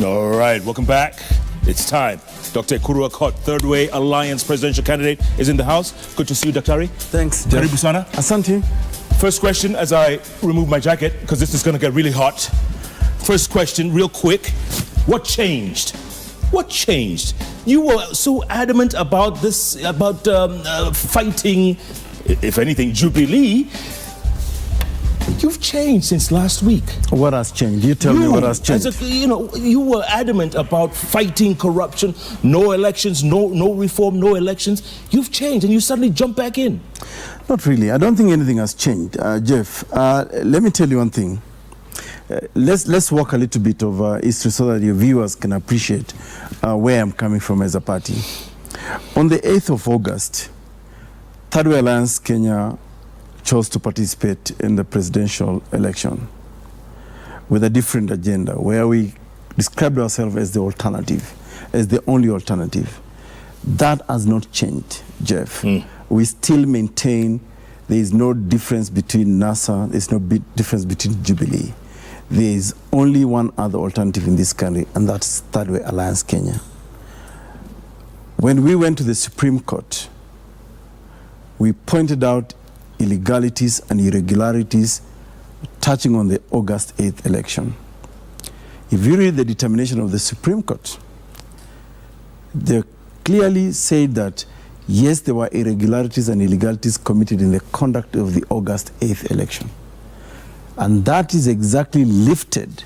All right, welcome back. It's time. Dr. Ekuru Aukot, Third Way Alliance presidential candidate, is in the house. Good to see you, Daktari. Thanks, Jeff. Karibu sana. Asante. First question, as I remove my jacket, because this is going to get really hot. First question, real quick. What changed? What changed? You were so adamant about this, about fighting, if anything, Jubilee. You've changed since last week. What has changed? You tell me what has changed. You were adamant about fighting corruption, no elections, no reform, no elections. You've changed and you suddenly jump back in. Not really. I don't think anything has changed, Jeff. Let me tell you one thing. Let's walk a little bit of history so that your viewers can appreciate where I'm coming from as a party. On the 8th of August, Third Way Alliance Kenya chose to participate in the presidential election with a different agenda, where we described ourselves as the alternative, as the only alternative. That has not changed, Jeff. We still maintain there is no difference between NASA, there's no difference between Jubilee. There is only one other alternative in this country, and that's Third Way Alliance Kenya. When we went to the Supreme Court, we pointed out illegalities and irregularities touching on the August 8th election. If you read the determination of the Supreme Court, they clearly said that yes, there were irregularities and illegalities committed in the conduct of the August 8th election. And that is exactly lifted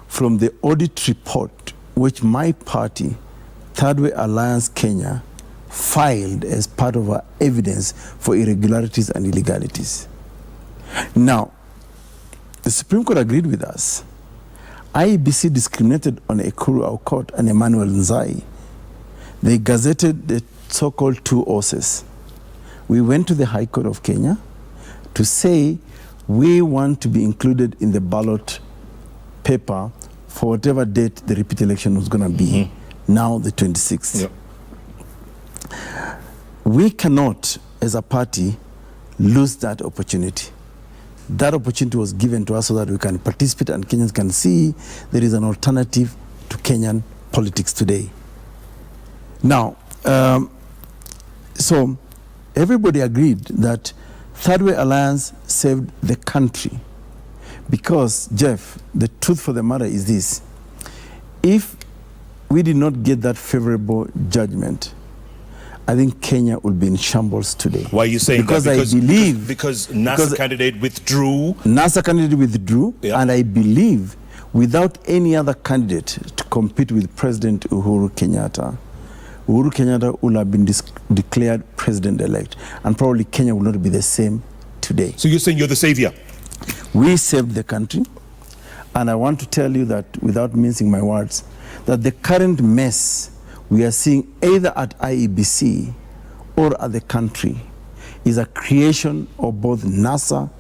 from the audit report which my party, Third Way Alliance Kenya, filed as part of our evidence for irregularities and illegalities. Now, the Supreme Court agreed with us. IEBC discriminated on Ekuru Aukot and Emmanuel Nzai. They gazetted the so-called two horses. We went to the High Court of Kenya to say we want to be included in the ballot paper for whatever date the repeat election was going to be, now the 26th. Yep. We cannot, as a party, lose that opportunity. That opportunity was given to us so that we can participate and Kenyans can see there is an alternative to Kenyan politics today. Now, so everybody agreed that Third Way Alliance saved the country because, Jeff, the truth for the matter is this. If we did not get that favorable judgment, I think Kenya will be in shambles today. Why are you saying that? Because I believe... Because NASA candidate withdrew. NASA candidate withdrew, yeah. And I believe without any other candidate to compete with President Uhuru Kenyatta will have been declared president-elect, and probably Kenya will not be the same today. So you're saying you're the savior? We saved the country, and I want to tell you that, without mincing my words, that the current mess we are seeing either at IEBC or at the country is a creation of both NASA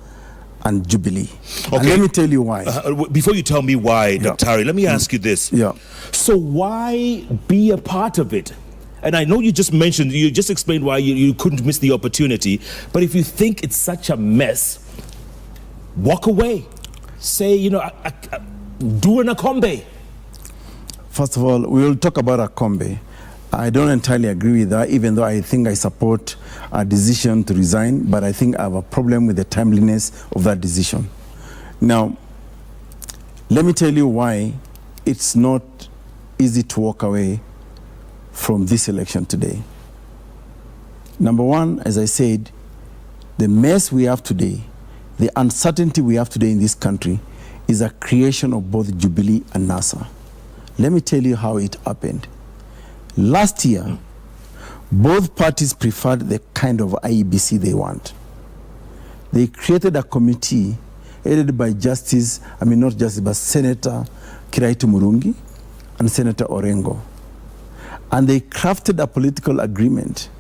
and Jubilee. Okay. And let me tell you why. Before you tell me why, Daktari, let me ask you this. Yeah. So why be a part of it? And I know you just mentioned, you just explained why you couldn't miss the opportunity, but if you think it's such a mess, walk away. Say, do an Akombe. First of all, we will talk about Akombe. I don't entirely agree with that, even though I think I support a decision to resign, but I think I have a problem with the timeliness of that decision. Now, let me tell you why it's not easy to walk away from this election today. Number one, as I said, the mess we have today, the uncertainty we have today in this country is a creation of both Jubilee and NASA. Let me tell you how it happened. Last year, both parties preferred the kind of IEBC they want. They created a committee headed by Senator Kiraitu Murungi and Senator Orengo. And they crafted a political agreement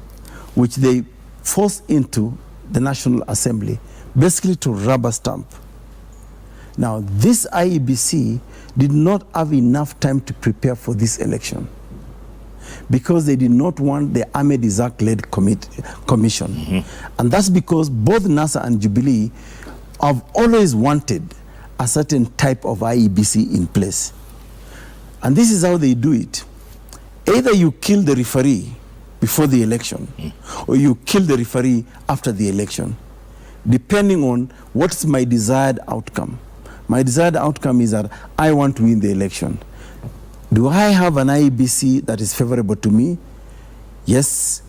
which they forced into the National Assembly, basically to rubber stamp. Now, this IEBC did not have enough time to prepare for this election because they did not want the Ahmed Isaac-led commission. And that's because both NASA and Jubilee have always wanted a certain type of IEBC in place. And this is how they do it. Either you kill the referee before the election, or you kill the referee after the election, depending on what's my desired outcome. My desired outcome is that I want to win the election. Do I have an IEBC that is favorable to me? Yes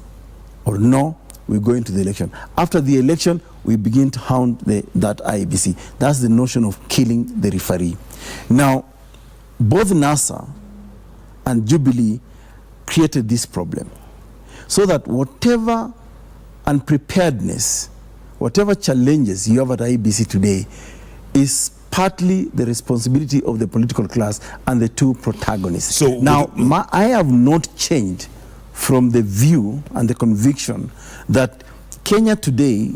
or no, we go into the election. After the election, we begin to hound that IEBC. That's the notion of killing the referee. Now, both NASA and Jubilee created this problem so that whatever unpreparedness, whatever challenges you have at IEBC today is partly the responsibility of the political class and the two protagonists. So now, I have not changed from the view and the conviction that Kenya today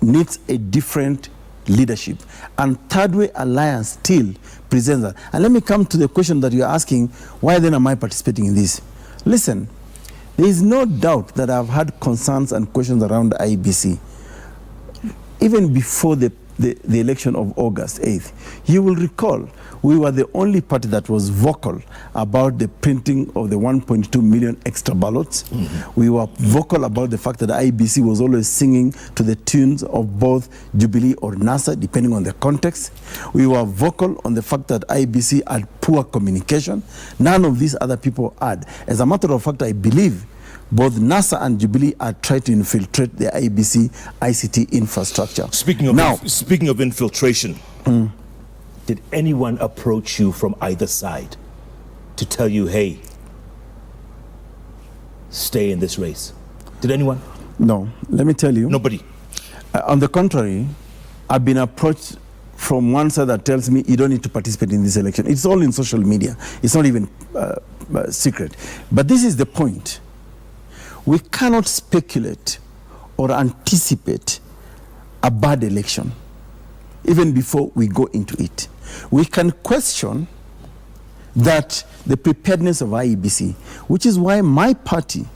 needs a different leadership, and Third Way Alliance still presents that. And let me come to the question that you're asking, why then am I participating in this? Listen, there is no doubt that I've had concerns and questions around the IEBC. Even before the election of August 8th, you will recall we were the only party that was vocal about the printing of the 1.2 million extra ballots. We were vocal about the fact that the IEBC was always singing to the tunes of both Jubilee or NASA, depending on the context. We were vocal on the fact that IEBC had poor communication. None of these other people had. As a matter of fact, I believe both NASA and Jubilee are trying to infiltrate the IEBC ICT infrastructure. Speaking of infiltration, did anyone approach you from either side to tell you, hey, stay in this race? Did anyone? No. Let me tell you. Nobody? On the contrary, I've been approached from one side that tells me you don't need to participate in this election. It's all in social media. It's not even secret. But this is the point. We cannot speculate or anticipate a bad election even before we go into it. We can question that the preparedness of IEBC, which is why my party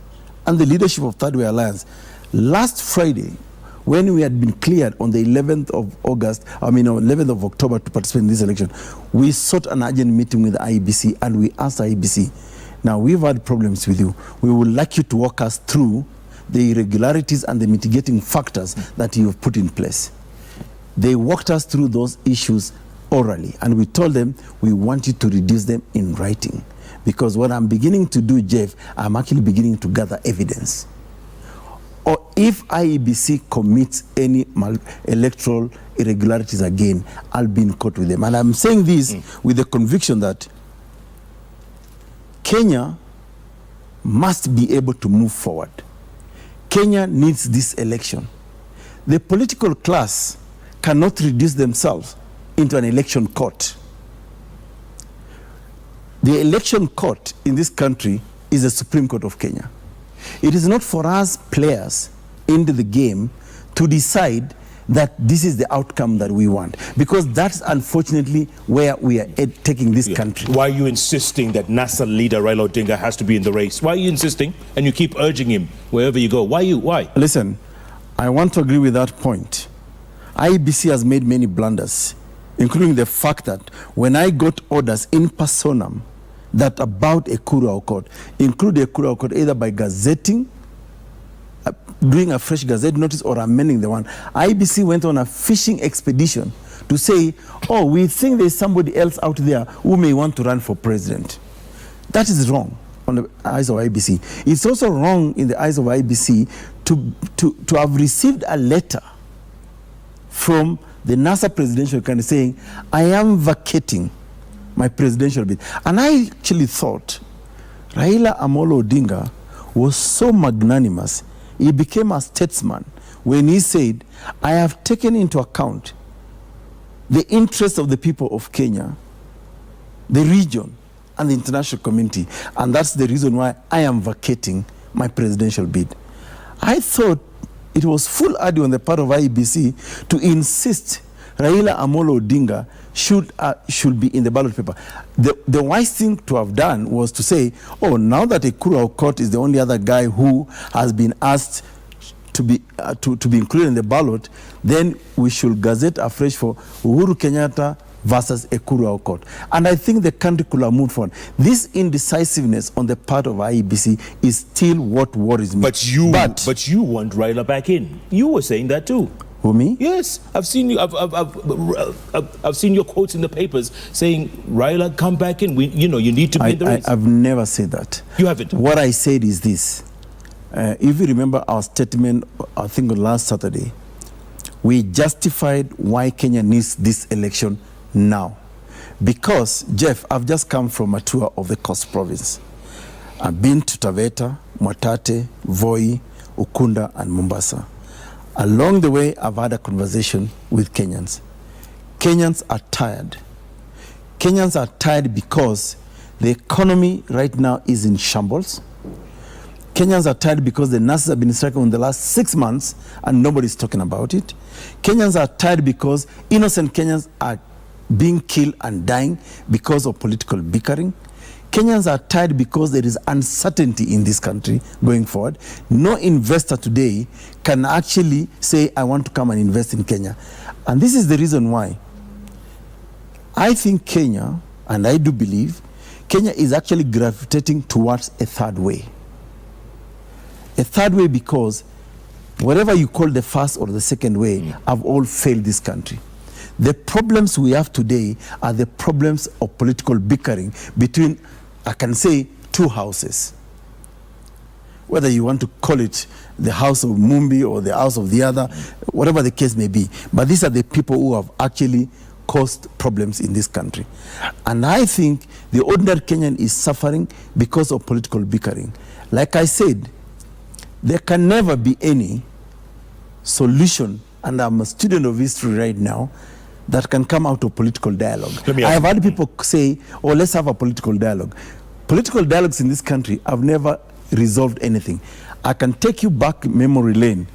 and the leadership of Third Way Alliance last Friday, when we had been cleared on the 11th of October to participate in this election, we sought an urgent meeting with the IEBC and we asked IEBC, now we've had problems with you. We would like you to walk us through the irregularities and the mitigating factors that you have put in place. They walked us through those issues orally, and we told them we want you to reduce them in writing. Because what I'm beginning to do, Jeff, I'm actually beginning to gather evidence. Or if IEBC commits any electoral irregularities again, I'll be in court with them. And I'm saying this with the conviction that Kenya must be able to move forward. Kenya needs this election. The political class cannot reduce themselves into an election court. The election court in this country is the Supreme Court of Kenya. It is not for us players into the game to decide that this is the outcome that we want, because that's unfortunately where we are taking this country. Why are you insisting that NASA leader Raila Odinga has to be in the race? Why are you insisting? And you keep urging him wherever you go. Why? Listen, I want to agree with that point. IEBC has made many blunders, including the fact that when I got orders in personam that about Ekuru Aukot, include Ekuru Aukot either by gazetting, doing a fresh gazette notice or amending the one, IEBC went on a fishing expedition to say, oh, we think there's somebody else out there who may want to run for president. That is wrong on the eyes of IEBC. It's also wrong in the eyes of IEBC to have received a letter from the NASA presidential candidate saying, I am vacating my presidential bid. And I actually thought Raila Amolo Odinga was so magnanimous, he became a statesman when he said, I have taken into account the interests of the people of Kenya, the region, and the international community. And that's the reason why I am vacating my presidential bid. I thought it was foolhardy on the part of IEBC to insist Raila Amolo Odinga should be in the ballot paper. The wise thing to have done was to say, oh, now that Ekuru Aukot is the only other guy who has been asked to be included in the ballot, then we should gazette afresh for Uhuru Kenyatta versus Ekuru Aukot. And I think the country could have moved forward. This indecisiveness on the part of IEBC is still what worries me. But you want Raila back in. You were saying that too. Who, me? Yes, I've seen you. I've seen your quotes in the papers saying, "Raila, come back in. You need to be in the race." I've never said that. You haven't. What I said is this: if you remember our statement, I think on last Saturday, we justified why Kenya needs this election now, because Jeff, I've just come from a tour of the Coast Province. I've been to Taveta, Mwatate, Voi, Ukunda, and Mombasa. Along the way, I've had a conversation with Kenyans. Kenyans are tired. Kenyans are tired because the economy right now is in shambles. Kenyans are tired because the nurses have been striking in the last 6 months and nobody's talking about it. Kenyans are tired because innocent Kenyans are being killed and dying because of political bickering. Kenyans are tired because there is uncertainty in this country going forward. No investor today can actually say, I want to come and invest in Kenya. And this is the reason why I think Kenya, and I do believe, Kenya is actually gravitating towards a third way. A third way because whatever you call the first or the second way have all failed this country. The problems we have today are the problems of political bickering between, I can say, two houses. Whether you want to call it the house of Mumbi or the house of the other, whatever the case may be. But these are the people who have actually caused problems in this country. And I think the ordinary Kenyan is suffering because of political bickering. Like I said, there can never be any solution, and I'm a student of history right now, that can come out of political dialogue. I have had people say, oh, let's have a political dialogue. Political dialogues in this country have never resolved anything. I can take you back memory lane.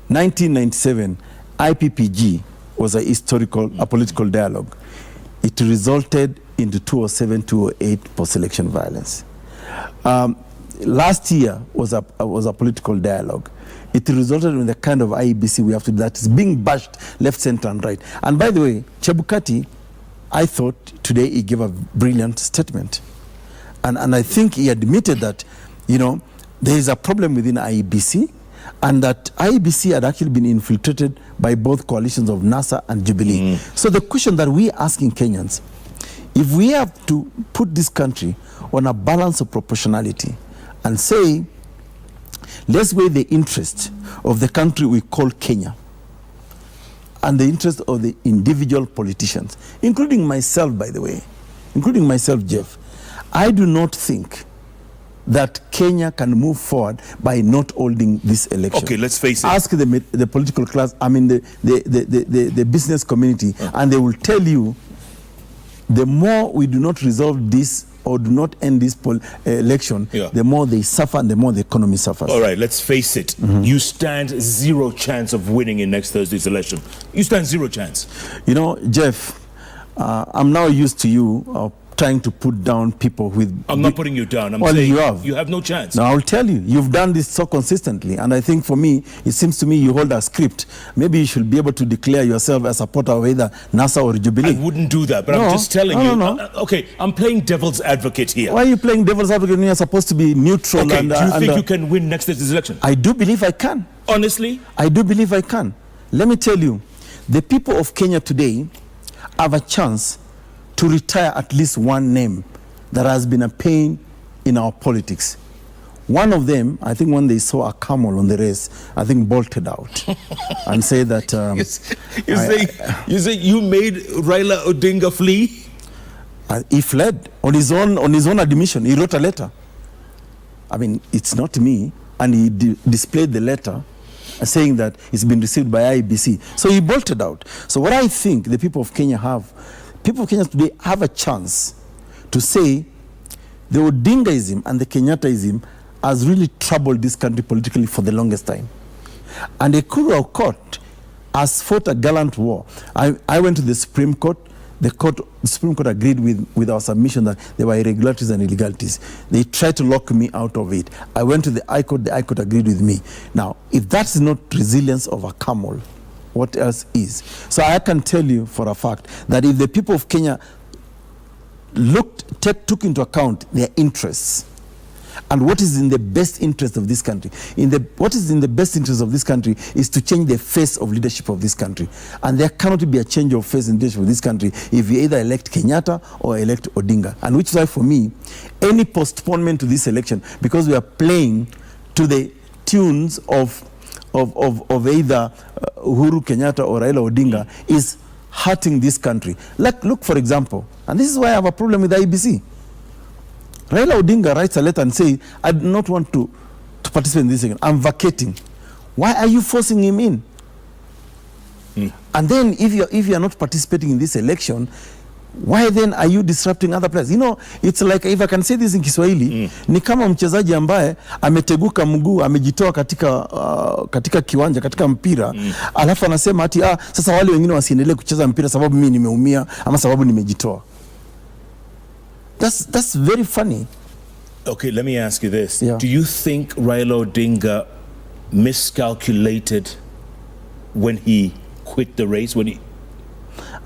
1997, IPPG was a political dialogue. It resulted into 2007, 2008 post-election violence. Last year was a political dialogue. It resulted in the kind of IEBC we have to do that is being bashed left, center, and right. And by the way, Chebukati, I thought today he gave a brilliant statement. And I think he admitted that, there is a problem within IEBC, and that IEBC had actually been infiltrated by both coalitions of NASA and Jubilee. So the question that we are asking Kenyans, if we have to put this country on a balance of proportionality and say, let's weigh the interest of the country we call Kenya and the interest of the individual politicians, including myself, by the way, including myself, Jeff, I do not think that Kenya can move forward by not holding this election. Okay, let's face it. Ask the political class, the business community, and they will tell you the more we do not resolve this or do not end this election, the more they suffer and the more the economy suffers. All right, let's face it. You stand zero chance of winning in next Thursday's election. You stand zero chance. Jeff, I'm now used to you trying to put down people with... I'm not putting you down. I'm saying you have no chance. No, I'll tell you. You've done this so consistently. And I think for me, it seems to me you hold a script. Maybe you should be able to declare yourself a supporter of either NASA or Jubilee. I wouldn't do that, but I'm just telling you. Okay, I'm playing devil's advocate here. Why are you playing devil's advocate when you're supposed to be neutral? Okay, do you think you can win next Thursday's election? I do believe I can. Honestly? I do believe I can. Let me tell you, the people of Kenya today have a chance to retire at least one name that has been a pain in our politics. One of them, I think when they saw a camel on the race, I think bolted out and said that... you say you made Raila Odinga flee? He fled on his own admission. He wrote a letter. I mean, it's not me. And he displayed the letter saying that it's been received by IEBC. So he bolted out. So what I think the people of Kenya today have a chance to say the Odingaism and the Kenyattaism has really troubled this country politically for the longest time. And Ekuru Aukot has fought a gallant war. I went to the Supreme Court. The Supreme Court agreed with our submission that there were irregularities and illegalities. They tried to lock me out of it. I went to the High Court agreed with me. Now, if that's not resilience of a camel, what else is. So I can tell you for a fact that if the people of Kenya took into account their interests and what is in the best interest of this country, what is in the best interest of this country is to change the face of leadership of this country. And there cannot be a change of face in leadership of this country if you either elect Kenyatta or elect Odinga. And which is why, for me, any postponement to this election, because we are playing to the tunes of either Uhuru Kenyatta or Raila Odinga, is hurting this country. Like, look, for example, and this is why I have a problem with the IBC. Raila Odinga writes a letter and says, I do not want to participate in this again. I'm vacating. Why are you forcing him in? And then if you're not participating in this election, why then are you disrupting other players? You know, it's like, if I can say this in Kiswahili, ni kama mchezaji ambaye ameteguka mguu, amejitoa katika kiwanja, katika mpira, alafu anasema ati sasa wale wengine wasiendelee kucheza mpira sababu mimi nimeumia ama sababu nimejitoa. That's very funny. Okay, let me ask you this. Yeah. Do you think Raila Odinga miscalculated when he quit the race?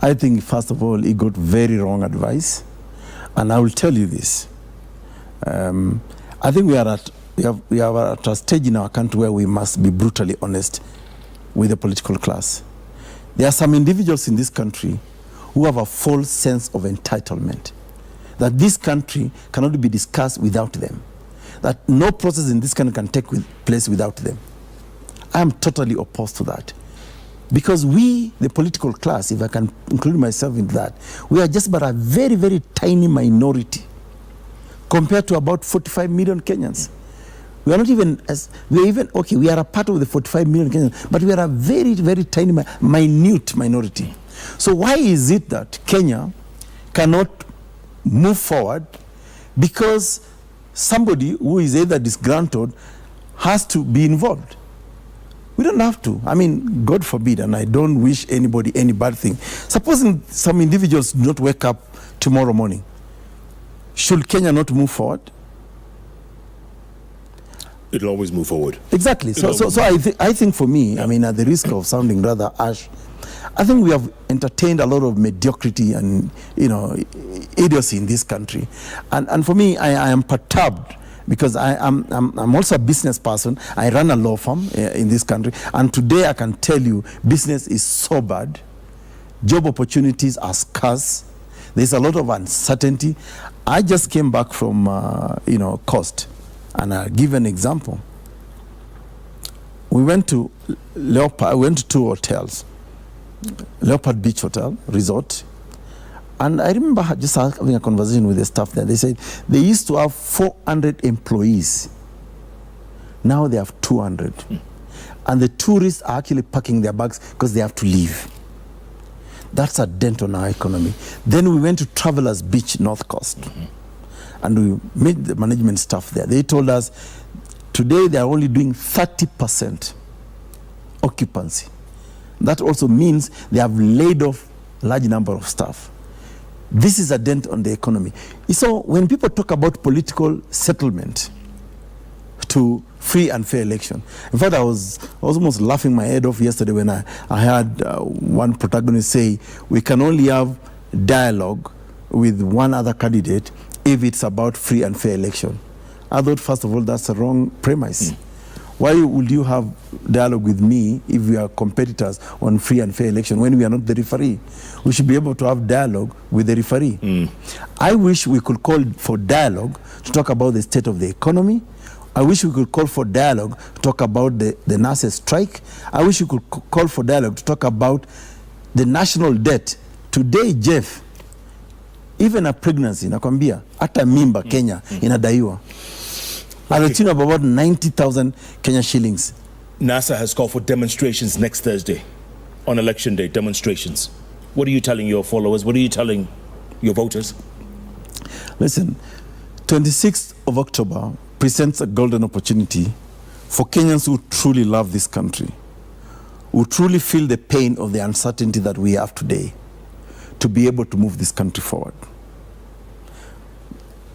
I think, first of all, he got very wrong advice. And I will tell you this. I think we are at a stage in our country where we must be brutally honest with the political class. There are some individuals in this country who have a false sense of entitlement, that this country cannot be discussed without them, that no process in this country can take place without them. I am totally opposed to that. Because we, the political class, if I can include myself in that, we are just but a very, very tiny minority compared to about 45 million Kenyans. We are not even we are a part of the 45 million Kenyans, but we are a very, very tiny, minute minority. So why is it that Kenya cannot move forward? Because somebody who is either disgruntled has to be involved. We don't have to. I mean, God forbid, and I don't wish anybody any bad thing. Supposing some individuals do not wake up tomorrow morning, should Kenya not move forward? It'll always move forward. Exactly. So I think for me, I mean, at the risk of sounding rather harsh, I think we have entertained a lot of mediocrity and, idiocy in this country. And for me, I am perturbed, because I'm also a business person. I run a law firm in this country. And today I can tell you, business is so bad. Job opportunities are scarce. There's a lot of uncertainty. I just came back from, Coast. And I'll give an example. We went to Leopard. We went to 2 hotels. Leopard Beach Hotel, Resort. And I remember just having a conversation with the staff there. They said they used to have 400 employees. Now they have 200. And the tourists are actually packing their bags because they have to leave. That's a dent on our economy. Then we went to Travelers Beach, North Coast. And we met the management staff there. They told us today they are only doing 30% occupancy. That also means they have laid off a large number of staff. This is a dent on the economy. So when people talk about political settlement to free and fair election, in fact, I was almost laughing my head off yesterday when I heard one protagonist say, we can only have dialogue with one other candidate if it's about free and fair election. I thought, first of all, that's a wrong premise. Why would you have dialogue with me if we are competitors on free and fair election when we are not the referee? We should be able to have dialogue with the referee. I wish we could call for dialogue to talk about the state of the economy. I wish we could call for dialogue to talk about the nurses' strike. I wish we could call for dialogue to talk about the national debt. Today, Jeff, even a pregnancy, nakwambia, hata mimba Kenya inadaiwa. At the tune of about 90,000 Kenya shillings. NASA has called for demonstrations next Thursday, on election day, demonstrations. What are you telling your followers? What are you telling your voters? Listen, 26th of October presents a golden opportunity for Kenyans who truly love this country, who truly feel the pain of the uncertainty that we have today, to be able to move this country forward.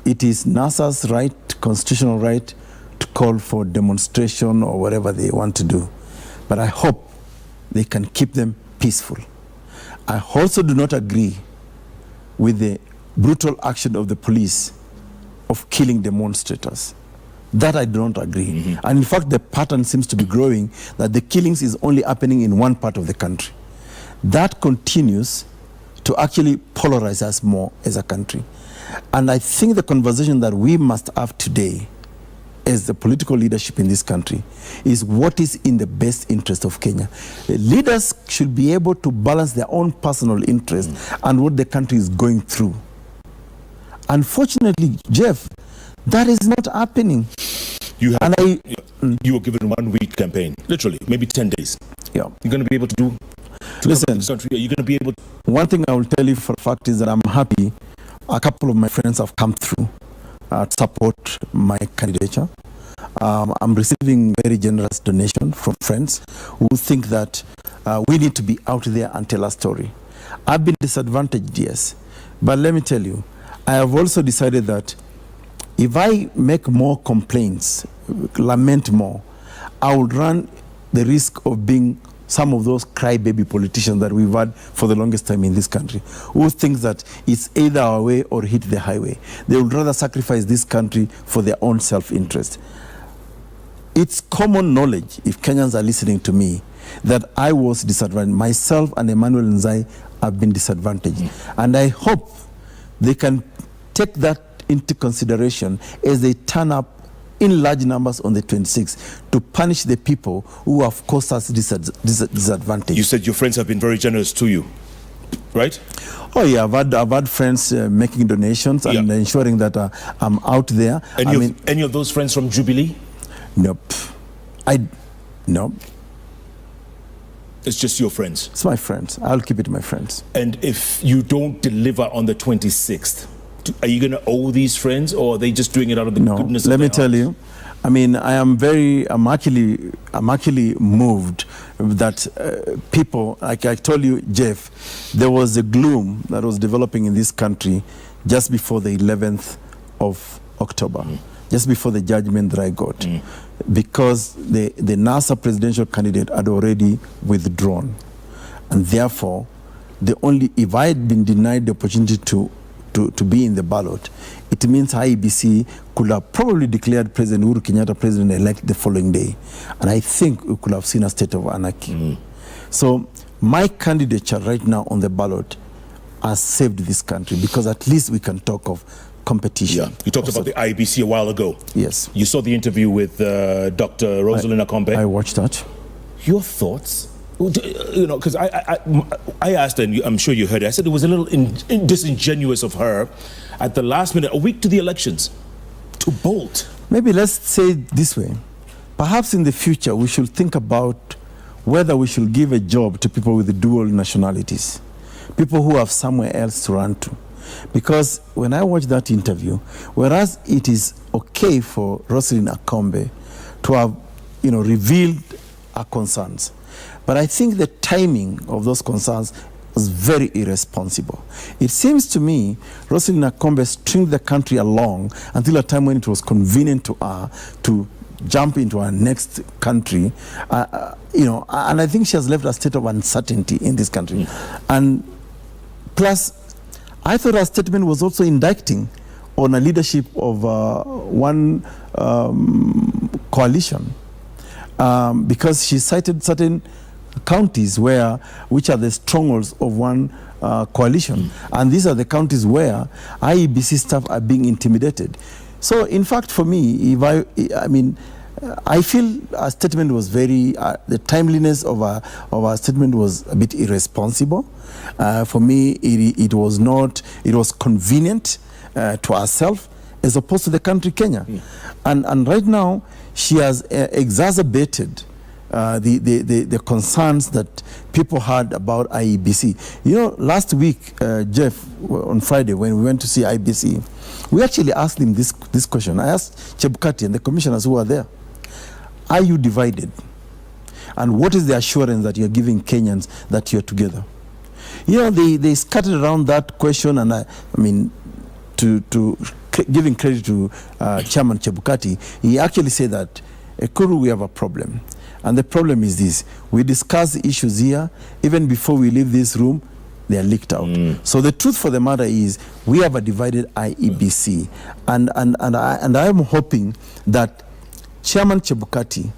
It is NASA's right, constitutional right, to call for demonstration or whatever they want to do. But I hope they can keep them peaceful. I also do not agree with the brutal action of the police of killing demonstrators. That I do not agree. And in fact, the pattern seems to be growing that the killings is only happening in one part of the country. That continues to actually polarize us more as a country. And I think the conversation that we must have today as the political leadership in this country is what is in the best interest of Kenya. The leaders should be able to balance their own personal interest and what the country is going through. Unfortunately, Jeff, that is not happening. You were given 1 week campaign, literally, maybe 10 days. Yeah. You're going to be able to do. Listen, you're going to be able to. One thing I will tell you for a fact is that I'm happy a couple of my friends have come through to support my candidature. I'm receiving very generous donation from friends who think that we need to be out there and tell our story. I've been disadvantaged, yes, but let me tell you, I have also decided that if I make more complaints, lament more, I would run the risk of being some of those crybaby politicians that we've had for the longest time in this country, who think that it's either our way or hit the highway. They would rather sacrifice this country for their own self-interest. It's common knowledge, if Kenyans are listening to me, that I was disadvantaged. Myself and Emmanuel Nzai have been disadvantaged. And I hope they can take that into consideration as they turn up in large numbers on the 26th to punish the people who have caused us disadvantage. You said your friends have been very generous to you, right? Oh yeah, I've had friends making donations and ensuring that I'm out there. Any of those friends from Jubilee? Nope. Nope. It's just your friends? It's my friends. I'll keep it my friends. And if you don't deliver on the 26th, are you going to owe these friends, or are they just doing it out of the goodness of their hearts? Let me tell you, I mean, I'm actually moved that people, like I told you, Jeff, there was a gloom that was developing in this country just before the 11th of October, just before the judgment that I got, because the NASA presidential candidate had already withdrawn. And therefore, if I had been denied the opportunity to be in the ballot, it means IEBC could have probably declared President Uhuru Kenyatta president-elect the following day. And I think we could have seen a state of anarchy. So my candidature right now on the ballot has saved this country, because at least we can talk of competition. Yeah. You talked about the IEBC a while ago. Yes. You saw the interview with Dr. Rosalind Akombe. I watched that. Your thoughts? You know, because I asked her, and I'm sure you heard it, I said it was a little disingenuous of her at the last minute, a week to the elections, to bolt. Maybe let's say it this way. Perhaps in the future we should think about whether we should give a job to people with dual nationalities, people who have somewhere else to run to. Because when I watched that interview, whereas it is okay for Rosalind Akombe to have, revealed her concerns, but I think the timing of those concerns was very irresponsible. It seems to me Rosalind Akombe stringed the country along until a time when it was convenient to her to jump into our next country, and I think she has left a state of uncertainty in this country. And plus, I thought her statement was also indicting on a leadership of one coalition, because she cited certain counties which are the strongholds of one coalition, and these are the counties where IEBC staff are being intimidated. So in fact, for me, I feel our statement was the timeliness of our statement was a bit irresponsible. For me, it was convenient to ourselves as opposed to the country Kenya. And right now, she has exacerbated the concerns that people had about IEBC. Last week, Jeff, on Friday, when we went to see IEBC, we actually asked him this question. I asked Chebukati and the commissioners who were there, are you divided? And what is the assurance that you're giving Kenyans that you're together? They scattered around that question, and to giving credit to Chairman Chebukati, he actually said that Ekuru, we have a problem. And the problem is this. We discuss the issues here. Even before we leave this room, they are leaked out. So the truth for the matter is we have a divided IEBC. And I am hoping that Chairman Chebukati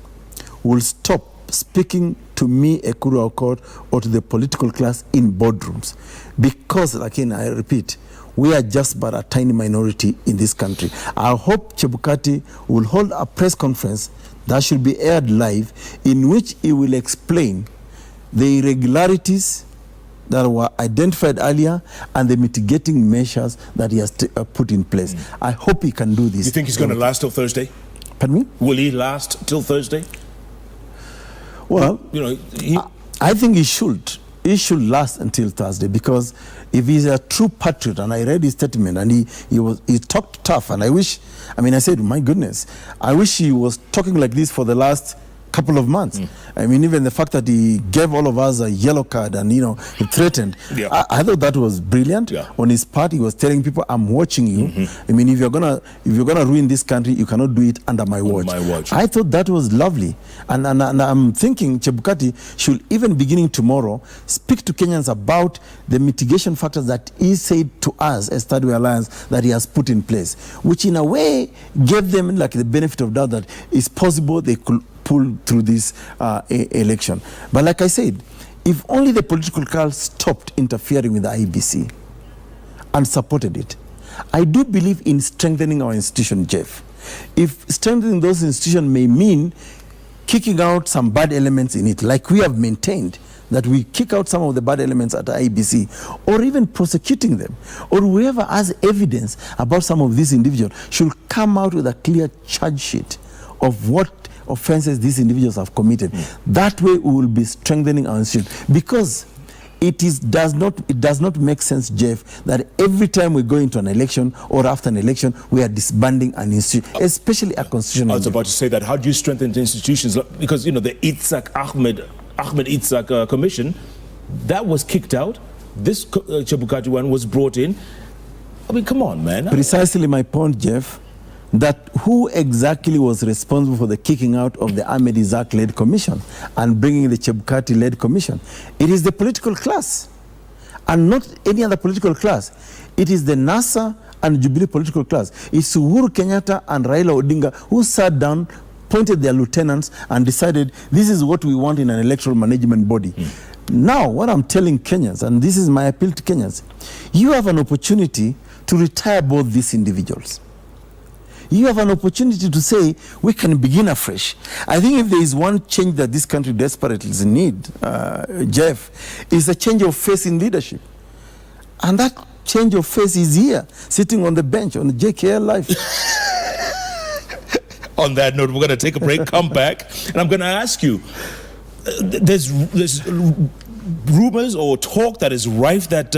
will stop speaking to me, Ekuru Aukot, or to the political class in boardrooms. Because, again, I repeat, we are just but a tiny minority in this country. I hope Chebukati will hold a press conference that should be aired live, in which he will explain the irregularities that were identified earlier and the mitigating measures that he has put in place. I hope he can do this. You think he's going to last till Thursday? Pardon me? Will he last till Thursday? Well, you know, I think he should. He should last until Thursday, because if he's a true patriot, and I read his statement, and he talked tough, and I said, my goodness, I wish he was talking like this for the last couple of months. I mean, even the fact that he gave all of us a yellow card and, he threatened. Yeah. I thought that was brilliant. Yeah. On his part, he was telling people, I'm watching you. I mean, if you're gonna ruin this country, you cannot do it under my watch. I thought that was lovely. And I'm thinking Chebukati should, even beginning tomorrow, speak to Kenyans about the mitigation factors that he said to us as Third Way Alliance that he has put in place, which in a way gave them like the benefit of doubt that it's possible they could pull through this election. But like I said, if only the political class stopped interfering with the IEBC and supported it, I do believe in strengthening our institution, Jeff. If strengthening those institutions may mean kicking out some bad elements in it, like we have maintained that we kick out some of the bad elements at the IEBC, or even prosecuting them, or whoever has evidence about some of these individuals should come out with a clear charge sheet of what offenses these individuals have committed. That way we will be strengthening our institution, because it does not make sense, Jeff, that every time we go into an election or after an election we are disbanding an institution, especially a constitutional. I was about to say that. How do you strengthen the institutions? Because the Ahmed Itzak commission, that was kicked out. This Chebukati one was brought in. I mean, come on, man. Precisely my point, Jeff. That who exactly was responsible for the kicking out of the Ahmed Itzak-led commission and bringing the Chebukati-led commission? It is the political class, and not any other political class. It is the NASA and Jubilee political class. It's Uhuru Kenyatta and Raila Odinga who sat down, appointed their lieutenants, and decided this is what we want in an electoral management body. Now, what I'm telling Kenyans, and this is my appeal to Kenyans, you have an opportunity to retire both these individuals. You have an opportunity to say, we can begin afresh. I think if there is one change that this country desperately needs, Jeff, is a change of face in leadership. And that change of face is here, sitting on the bench on the JKL Live. On that note, we're going to take a break, come back, and I'm going to ask you, there's rumors or talk that is rife that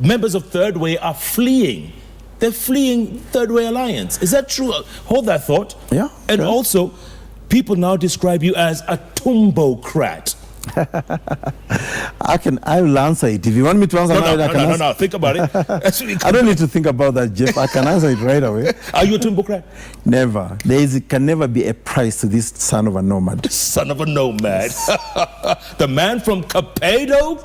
members of Third Way are fleeing. They're fleeing Third Way Alliance. Is that true? Hold that thought. Yeah. And also, people now describe you as a tumbocrat. I will answer it. If you want me to answer it, No. Think about it. I don't need to think about that, Jeff. I can answer it right away. Are you a tumbocrat? Never. Can never be a price to this son of a nomad. Son of a nomad. The man from Kapedo.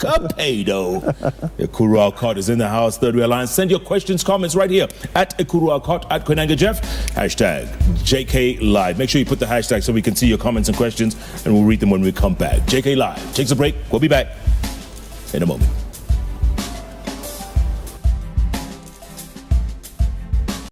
Ekuru Aukot is in the house, Third Way Alliance. Send your questions, comments right here at Ekuru Aukot, at Koinange Jeff, hashtag JK Live. Make sure you put the hashtag so we can see your comments and questions, and we'll read them when we come back. JK Live takes a break. We'll be back in a moment.